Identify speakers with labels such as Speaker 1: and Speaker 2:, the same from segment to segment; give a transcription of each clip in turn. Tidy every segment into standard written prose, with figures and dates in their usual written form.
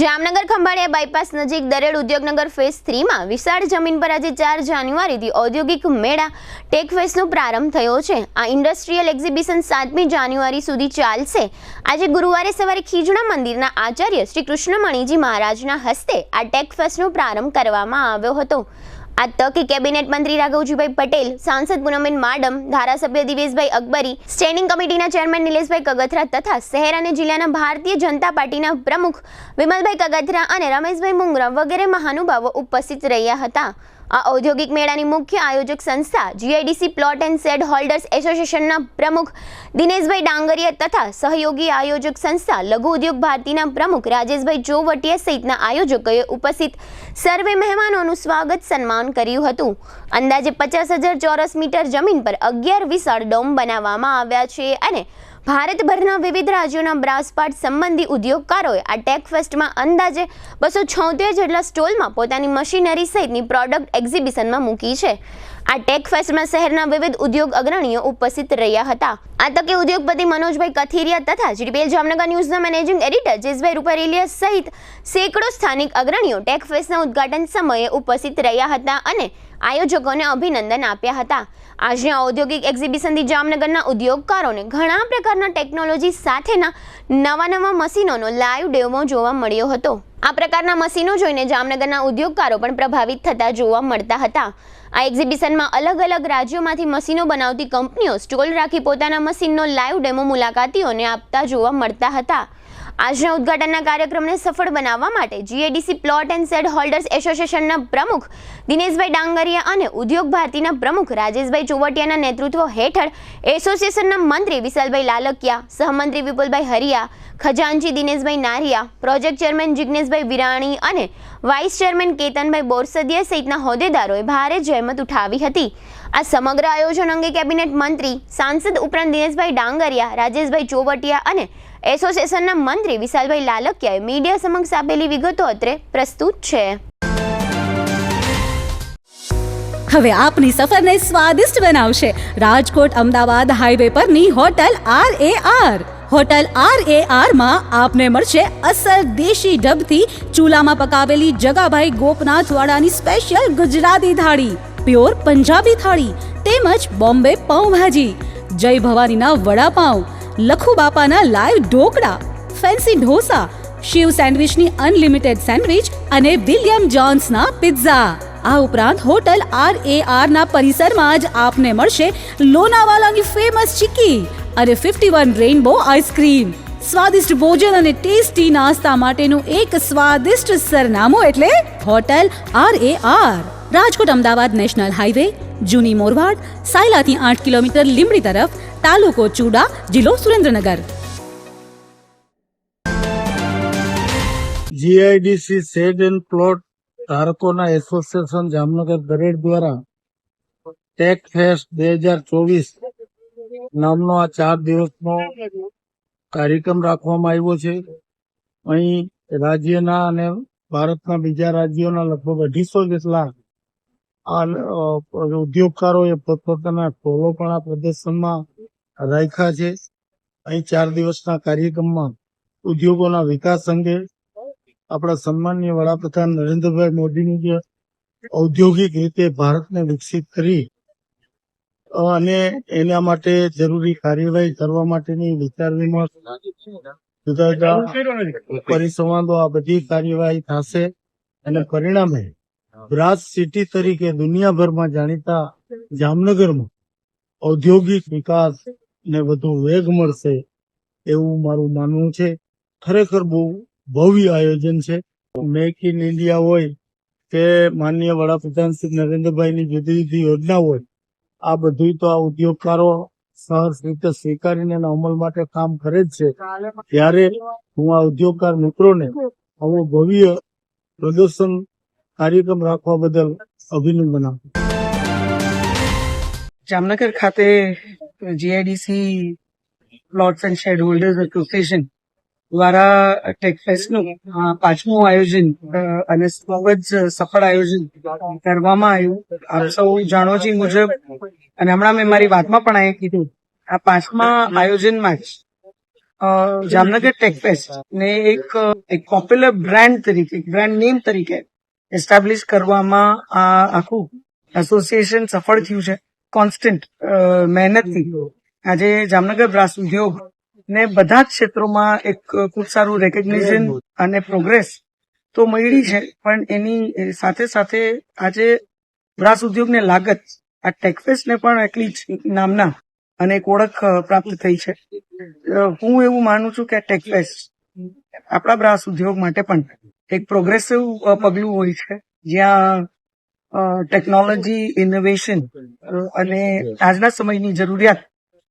Speaker 1: Jamnagar Khambhalia bypass નજીક Dared Udyognagar phase 3 માં વિશાળ જમીન પર આજે 4 જાન્યુઆરીથી ઔદ્યોગિક મેળા ટેકફેસ્ટનો પ્રારંભ થયો છે। આ ઇન્ડસ્ટ્રીયલ એક્ઝિબિશન 7મી જાન્યુઆરી સુધી ચાલશે। આજે ગુરુવારે સવારે ખીજણા મંદિરના આચાર્ય શ્રી કૃષ્ણમણીજી મહારાજના હસ્તે આ ટેકફેસ્ટનો પ્રારંભ કરવામાં આવ્યો હતો। આ તકે કેબિનેટ મંત્રી રાઘવજીભાઈ પટેલ, સાંસદ પૂનમબેન માડમ, ધારાસભ્ય દિવેશભાઈ અકબરી, સ્ટેન્ડિંગ કમિટીના ચેરમેન નિલેશભાઈ કગથરા તથા શહેર અને જિલ્લાના ભારતીય જનતા પાર્ટીના પ્રમુખ વિમલભાઈ કગથરા અને રમેશભાઈ મુંગરા વગેરે મહાનુભાવો ઉપસ્થિત રહ્યા હતા। આ ઔદ્યોગિક મેળાની મુખ્ય આયોજક સંસ્થા GIDC plot and shed holders એસોસિએશનના પ્રમુખ દિનેશભાઈ ડાંગરિયા તથા સહયોગી આયોજક સંસ્થા લઘુ ઉદ્યોગ ભારતીના પ્રમુખ રાજેશભાઈ જોવટિયા સહિતના આયોજકોએ ઉપસ્થિત સર્વે મહેમાનોનું સ્વાગત સન્માન કર્યું હતું। અંદાજે 50,000 ચોરસ મીટર જમીન પર 11 વિશાળ ડોમ બનાવવામાં આવ્યા છે અને ભારતભરના વિવિધ રાજ્યોના બ્રાસપાટ સંબંધી ઉદ્યોગકારોએ આ ટેકફેસ્ટમાં અંદાજે 276 જેટલા સ્ટોલમાં પોતાની મશીનરી સહિતની પ્રોડક્ટ એક્ઝિબિશનમાં મૂકી છે। આ ટેકફેસ્ટમાં શહેરના વિવિધ ઉદ્યોગ અગ્રણીઓ ઉપસ્થિત રહ્યા હતા। આ તકે ઉદ્યોગપતિ મનોજભાઈ કથિરિયા તથા જીડીપીએલ જામનગર ન્યૂઝના મેનેજિંગ એડિટર જેસભાઈ રૂપારેલિયા સહિત સેંકડો સ્થાનિક અગ્રણીઓ ટેકફેસ્ટના ઉદ્ઘાટન સમયે ઉપસ્થિત રહ્યા હતા અને આયોજકોને અભિનંદન આપ્યા હતા। આજના ઔદ્યોગિક એક્ઝિબિશનથી જામનગરના ઉદ્યોગકારોને ઘણા પ્રકારના ટેકનોલોજી સાથેના નવા મશીનોનો લાઈવ ડેમો જોવા મળ્યો હતો। આ પ્રકારના મશીનો જોઈને જામનગરના ઉદ્યોગકારો પણ પ્રભાવિત થતા જોવા મળતા હતા। આ એક્ઝિબિશનમાં અલગ અલગ રાજ્યોમાંથી મશીનો બનાવતી કંપનીઓ સ્ટોલ રાખી પોતાના મશીનનો લાઈવ ડેમો મુલાકાતીઓને આપતા જોવા મળતા હતા। આજના ઉદ્ઘાટનના કાર્યક્રમને સફળ બનાવવા માટે GIDC plot and shed holders એસોસિએશનના પ્રમુખ દિનેશભાઈ ડાંગરિયા અને ઉદ્યોગ ભારતીના પ્રમુખ રાજેશભાઈ ચોવટિયાના નેતૃત્વ હેઠળ એસોસિએશનના મંત્રી વિશાલભાઈ લાલકિયા, સહમંત્રી વિપુલભાઈ હરિયા, ખજાનચી દિનેશભાઈ નારિયા, પ્રોજેક્ટ ચેરમેન જિગ્નેશભાઈ વિરાણી અને વાઇસ ચેરમેન કેતનભાઈ બોરસદિયા સહિતના હોદ્દેદારોએ ભારે જહેમત ઉઠાવી હતી। આ સમગ્ર આયોજન અંગે કેબિનેટ મંત્રી, સાંસદ ઉપરાંત દિનેશભાઈ ડાંગરિયા, રાજેશભાઈ ચોવટિયા અને એસોસિએશનના મંત્રી વિશાલભાઈ લાલકિયાએ મીડિયા સમક્ષ આપેલી વિગતો અત્રે પ્રસ્તુત છે।
Speaker 2: હવે આપની સફરને સ્વાદિષ્ટ બનાવશે રાજકોટ અમદાવાદ હાઈવે પરની હોટલ RAR। હોટલ RAR માં આપને મળશે અસલ દેશી ઢબથી ચૂલામાં પકાવેલી જગાભાઈ ગોપનાથ વાળાની સ્પેશિયલ ગુજરાતી થાળી, પ્યોર પંજાબી થાળી તેમજ બોમ્બે પાઉંભાજી, જય ભવાનીના વડાપાઉં, લખુ બાપાના લાઈવ ઢોકળા, ફેન્સી ઢોસા, શિવ સેન્ડવિચની અનલિમિટેડ સેન્ડવિચ અને વિલિયમ જોન્સના પિઝા। આ ઉપરાંત હોટલ RAR ના પરિસરમાં જ આપને મળશે લોનાવાલાની ફેમસ ચીકી અને 51 રેઇનબો આઈસ્ક્રીમ। સ્વાદિષ્ટ ભોજન અને ટેસ્ટી નાસ્તા માટેનું એક સ્વાદિષ્ટ સરનામું એટલે hotel RAR, Rajkot Ahmedabad national highway, જૂની મોરવાડ, સાયલાથી 8 કિલોમીટર લીંબડી તરફ, તાલુકો ચુડા, જિલ્લો Surendranagar.
Speaker 3: GIDC shed and plot ધારકોના એસોસિએશન જામનગર દરેડ દ્વારા ટેક ફેસ્ટ 2024 નામનો આ 4 દિવસનો કાર્યક્રમ રાખવામાં આવ્યો છે। અહીં રાજ્યના અને ભારતના બીજા રાજ્યોના લગભગ 250 જેટલા ઉદ્યોગકારોએ પોતપોતાના સ્ટોલો પણ આ પ્રદર્શનમાં રાખ્યા છે। અહીં 4 દિવસના કાર્યક્રમમાં ઉદ્યોગોના વિકાસ અંગે આપણા સન્માનીય વડાપ્રધાન નરેન્દ્રભાઈ મોદીની જે ઔદ્યોગિક રીતે ભારતને વિકસિત કરી અને એના માટે જરૂરી કાર્યવાહી કરવા માટેની વિચાર વિમર્શ, જુદા જુદા પરિસંવાદો, આ બધી કાર્યવાહી થશે અને પરિણામે બ્રાસ સિટી તરીકે દુનિયાભરમાં જાણીતા જામનગરમાં ઔદ્યોગિક વિકાસ ને વધુ વેગ મળશે એવું મારું માનવું છે। ખરેખર બહુ ભવ્ય આયોજન છે। મેક ઇન ઇન્ડિયા હોય કે માનનીય વડાપ્રધાન શ્રી નરેન્દ્રભાઈની જુદી જુદી યોજના હોય, આ બધું તો આ ઉદ્યોગકારો સહજ રીતે સ્વીકારીને એના અમલ માટે કામ કરે જ છે। ત્યારે હું આ ઉદ્યોગકાર મિત્રોને આવું ભવ્ય પ્રદર્શન કાર્યક્રમ રાખવા બદલ અભિનંદન આપું।
Speaker 4: જામનગર ખાતે GIDC plots and shed holders association દ્વારા ટેકફેસ્ટનું 5મું આયોજન અને ખૂબ જ સફળ આયોજન કરવામાં આવ્યું। આપ સૌ જાણો છો મુજબ, અને હમણાં મેં મારી વાતમાં પણ આ કીધું, આ 5મા આયોજનમાં જ જામનગર ટેકફેસ્ટ ને એક પોપ્યુલર બ્રાન્ડ તરીકે, બ્રાન્ડ નેમ તરીકે એસ્ટાબ્લિશ કરવામાં આ આખું એસોસિએશન સફળ થયું છે. કોન્સ્ટન્ટ મહેનતથી આજે જામનગર બ્રાસ ઉદ્યોગ ને બધા જ ક્ષેત્રોમાં એક ખૂબ સારું રેકગ્નિશન અને પ્રોગ્રેસ તો મળી છે, પણ એની સાથે સાથે આજે બ્રાસ ઉદ્યોગને લાગત આ ટેકફેસ્ટને પણ એટલી જ નામના અને એક ઓળખ પ્રાપ્ત થઈ છે. હું એવું માનું છું કે ટેકફેસ્ટ આપણા બ્રાસ ઉદ્યોગ માટે પણ એક પ્રોગ્રેસિવ પગલું હોય છે, જ્યાં ટેકનોલોજી, ઇનોવેશન અને આજના સમયની જરૂરિયાત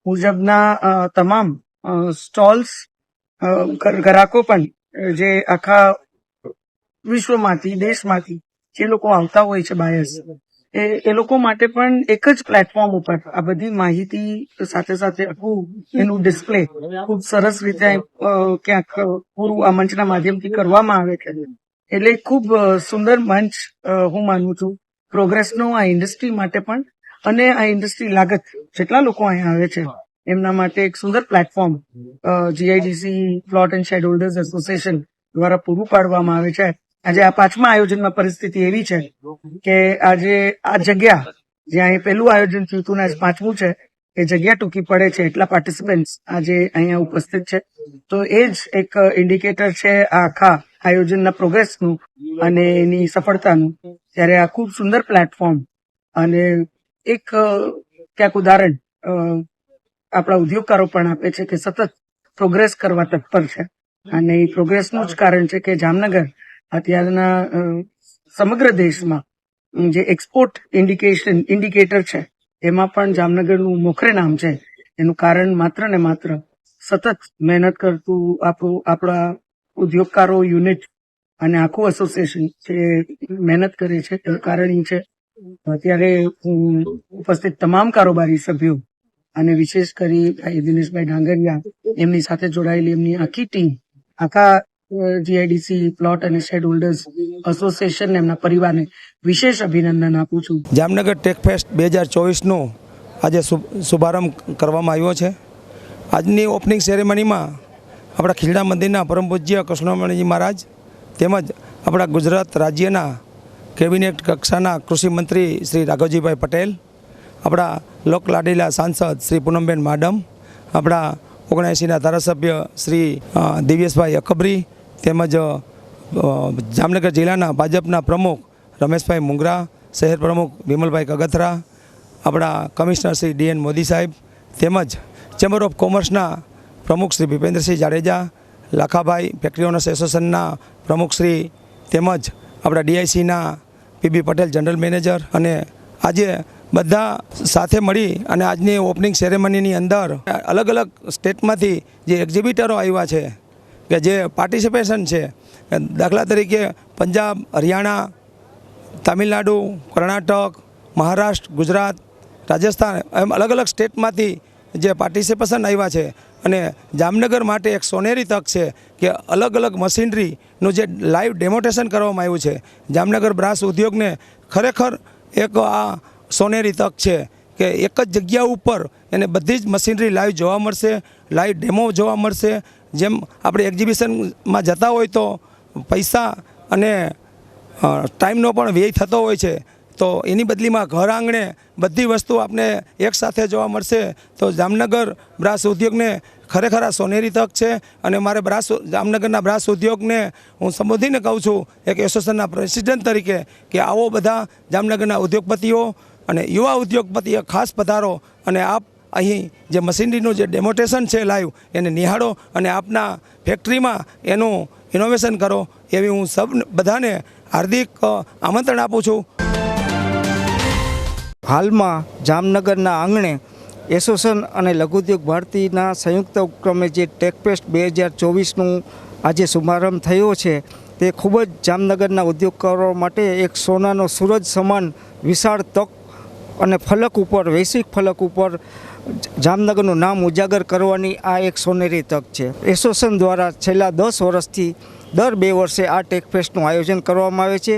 Speaker 4: મુજબના તમામ સ્ટોલ્સ, ગ્રાહકો પણ જે આખા વિશ્વમાંથી, દેશમાંથી જે લોકો આવતા હોય છે બાયર્સ, એ લોકો માટે પણ એક જ પ્લેટફોર્મ ઉપર આ બધી માહિતી સાથે સાથે આખું એનું ડિસ્પ્લે ખૂબ સરસ રીતે ક્યાંક પૂરું આ મંચના માધ્યમથી કરવામાં આવે છે. એટલે ખૂબ સુંદર મંચ હું માનું છું પ્રોગ્રેસનો આ ઇન્ડસ્ટ્રી માટે પણ, અને આ ઇન્ડસ્ટ્રી લાગત જેટલા લોકો અહીંયા આવે છે એમના માટે એક સુંદર platform GIDC plot and shed holders association દ્વારા પૂરું પાડવામાં આવે છે. આજે આ 5મા આયોજનમાં પરિસ્થિતિ એવી છે કે આજે આ જગ્યા જ્યાં એ પહેલું આયોજન થયું હતું ને આજ 5મું છે, એ જગ્યા ટૂંકી પડે છે, એટલા પાર્ટિસિપન્ટ્સ આજે અહીંયા ઉપસ્થિત છે. તો એ જ એક ઇન્ડિકેટર છે આ આખા આયોજનના પ્રોગ્રેસનું અને એની સફળતાનું. ત્યારે આ ખૂબ સુંદર પ્લેટફોર્મ અને એક ક્યાંક ઉદાહરણ આપણા ઉદ્યોગકારો પણ આપે છે કે સતત પ્રોગ્રેસ કરવા તત્પર છે, અને એ પ્રોગ્રેસનું જ કારણ છે કે જામનગર અત્યારના સમગ્ર દેશમાં જે એક્સપોર્ટ ઇન્ડિકેટર છે એમાં પણ જામનગરનું મોખરે નામ છે. એનું કારણ માત્ર ને માત્ર સતત મહેનત કરતું આપણા ઉદ્યોગકારો યુનિટ અને આખું એસોસિએશન જે મહેનત કરે છે એનું કારણ એ છે. અત્યારે હું ઉપસ્થિત તમામ કારોબારી સભ્યો અને વિશેષ કરી ભાઈ દિનેશભાઈ ડાંગરિયા, એમની સાથે જોડાયેલી એમની આખી ટીમ, આખા જીઆઈડીસી પ્લોટ અને શેડ હોલ્ડર્સ એસોસિએશન એમના પરિવારને વિશેષ અભિનંદન આપું છું.
Speaker 5: જામનગર ટેકફેસ્ટ 2024નો આજે શુભારંભ કરવામાં આવ્યો છે. આજની ઓપનિંગ સેરેમનીમાં આપણા ખીલડા મંદિરના પરમ પૂજ્ય કૃષ્ણમણીજી મહારાજ તેમજ આપણા ગુજરાત રાજ્યના કેબિનેટ કક્ષાના કૃષિ મંત્રી શ્રી રાઘવજીભાઈ પટેલ, આપણા લોકલાડીલા સાંસદ શ્રી પૂનમબેન માડમ, આપણા 79ના ધારાસભ્ય શ્રી દિવ્યેશભાઈ અકબરી, તેમજ જામનગર જિલ્લાના ભાજપના પ્રમુખ રમેશભાઈ મુંગરા, શહેર પ્રમુખ વિમલભાઈ કગથરા, આપણા કમિશનર શ્રી DN મોદી સાહેબ, તેમજ ચેમ્બર ઓફ કોમર્સના પ્રમુખ શ્રી ભૂપેન્દ્રસિંહ જાડેજા, લાખાભાઈ ફેક્ટરી ઓનર્સ એસોસિએશનના પ્રમુખ શ્રી, તેમજ આપણા DICના PB પટેલ જનરલ મેનેજર, અને આજે બધા સાથે મળી અને આજની ઓપનિંગ સેરેમનીની અંદર અલગ અલગ સ્ટેટમાંથી જે એક્ઝિબિટરો આવ્યા છે કે જે પાર્ટિસિપેશન છે, દાખલા તરીકે પંજાબ, હરિયાણા, તમિલનાડુ, કર્ણાટક, મહારાષ્ટ્ર, ગુજરાત, રાજસ્થાન, એમ અલગ અલગ સ્ટેટમાંથી જે પાર્ટિસિપેશન આવ્યા છે. અને જામનગર માટે એક સોનેરી તક છે કે અલગ અલગ મશીનરીનું જે લાઈવ ડેમોન્સ્ટ્રેશન કરવામાં આવ્યું છે. જામનગર બ્રાસ ઉદ્યોગને ખરેખર એક આ સોનેરી તક છે કે એક જ જગ્યા ઉપર એને બધી જ મશીનરી લાઈવ જોવા મળશે, લાઈવ ડેમો જોવા મળશે. જેમ આપણે એક્ઝિબિશનમાં જતા હોય તો પૈસા અને ટાઈમનો પણ વ્યય થતો હોય છે, તો એની બદલીમાં ઘર આંગણે બધી વસ્તુ આપણે એકસાથે જોવા મળશે. તો જામનગર બ્રાસ ઉદ્યોગને ખરેખર આ સોનેરી તક છે. અને મારે જામનગરના બ્રાસ ઉદ્યોગને હું સંબોધીને કહું છું એક એસોસિએશનના પ્રેસિડેન્ટ તરીકે કે આવો બધા જામનગરના ઉદ્યોગપતિઓ અને યુવા ઉદ્યોગપતિઓ ખાસ પધારો અને આપ અહીં જે મશીનરીનું જે ડેમોન્સ્ટ્રેશન છે લાઈવ એને નિહાળો અને આપના ફેક્ટરીમાં એનું ઇનોવેશન કરો, એવી હું બધાને હાર્દિક આમંત્રણ આપું છું.
Speaker 6: હાલમાં જામનગરના આંગણે એસોસિએશન અને લઘુદ્યોગ ભારતીના સંયુક્ત ઉપક્રમે જે ટેકફેસ્ટ 2024નું આજે શુભારંભ થયો છે, તે ખૂબ જ જામનગરના ઉદ્યોગકારો માટે એક સોનાનો સૂરજ સમાન વિશાળ તક અને ફલક ઉપર, વૈશ્વિક ફલક ઉપર જામનગરનું નામ ઉજાગર કરવાની આ એક સોનેરી તક છે. એસોસિએશન દ્વારા છેલ્લા 10 વર્ષથી દર 2 વર્ષે આ ટેકફેસ્ટનું આયોજન કરવામાં આવે છે.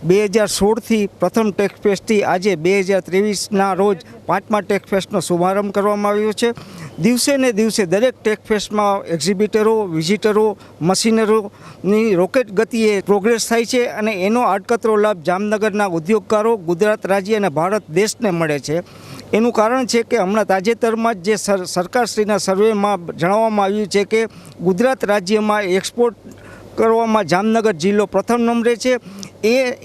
Speaker 6: 2016થી પ્રથમ ટેકફેસ્ટથી આજે 2023ના રોજ 5મા ટેકફેસ્ટનો શુભારંભ કરવામાં આવ્યો છે. દિવસે ને દિવસે દરેક ટેકફેસ્ટમાં એક્ઝિબિટરો, વિઝિટરો, મશીનરોની રોકેટ ગતિએ પ્રોગ્રેસ થાય છે અને એનો આડકતરો લાભ જામનગરના ઉદ્યોગકારો, ગુજરાત રાજ્ય અને ભારત દેશને મળે છે. એનું કારણ છે કે હમણાં તાજેતરમાં જ જે સરકારશ્રીના સર્વેમાં જણાવવામાં આવ્યું છે કે ગુજરાત રાજ્યમાં એક્સપોર્ટ કરવામાં જામનગર જિલ્લો પ્રથમ નંબરે છે.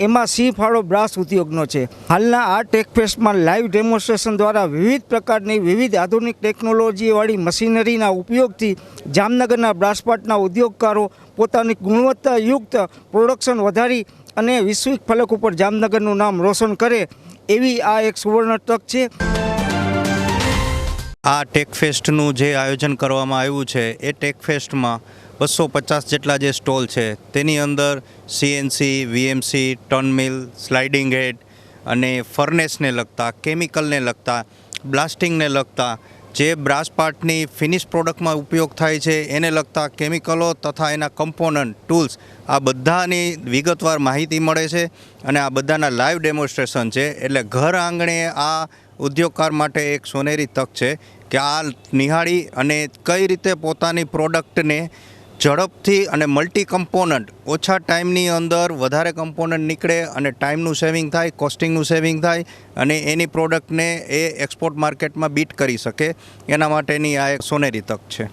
Speaker 6: એમાં સિંહ ફાળો બ્રાસ ઉદ્યોગનો છે. હાલના આ ટેકફેસ્ટમાં લાઈવ ડેમોન્સ્ટ્રેશન દ્વારા વિવિધ પ્રકારની વિવિધ આધુનિક ટેકનોલોજીવાળી મશીનરીના ઉપયોગથી જામનગરના બ્રાસપાટના ઉદ્યોગકારો પોતાની ગુણવત્તાયુક્ત પ્રોડક્શન વધારી અને વૈશ્વિક ફલક ઉપર જામનગરનું નામ રોશન કરે એવી આ એક સુવર્ણ તક છે.
Speaker 7: આ ટેકફેસ્ટનું જે આયોજન કરવામાં આવ્યું છે એ ટેકફેસ્ટમાં 250 જેટલા જે સ્ટોલ છે તેની અંદર સીએનસી, વીએમસી, ટર્ન મિલ, સ્લાઇડિંગ હેડ અને ફર્નેસને લગતા, કેમિકલને લગતા, બ્લાસ્ટિંગને લગતા, જે બ્રાસ પાર્ટની ફિનિશ પ્રોડક્ટમાં ઉપયોગ થાય છે એને લગતા કેમિકલો તથા એના કમ્પોનન્ટ, ટૂલ્સ આ બધાની વિગતવાર માહિતી મળે છે અને આ બધાના લાઈવ ડેમોન્સ્ટ્રેશન છે. એટલે ઘર આંગણે આ ઉદ્યોગકાર માટે એક સોનેરી તક છે કે આ નિહાળી અને કઈ રીતે પોતાની પ્રોડક્ટને ઝડપથી અને મલ્ટી કમ્પોનન્ટ ઓછા ટાઈમની અંદર વધારે કમ્પોનન્ટ નીકળે અને ટાઈમનું સેવિંગ થાય, કોસ્ટિંગનું સેવિંગ થાય અને એની પ્રોડક્ટને એ એક્સપોર્ટ માર્કેટમાં બીટ કરી શકે એના માટેની આ એક સોનેરી તક છે.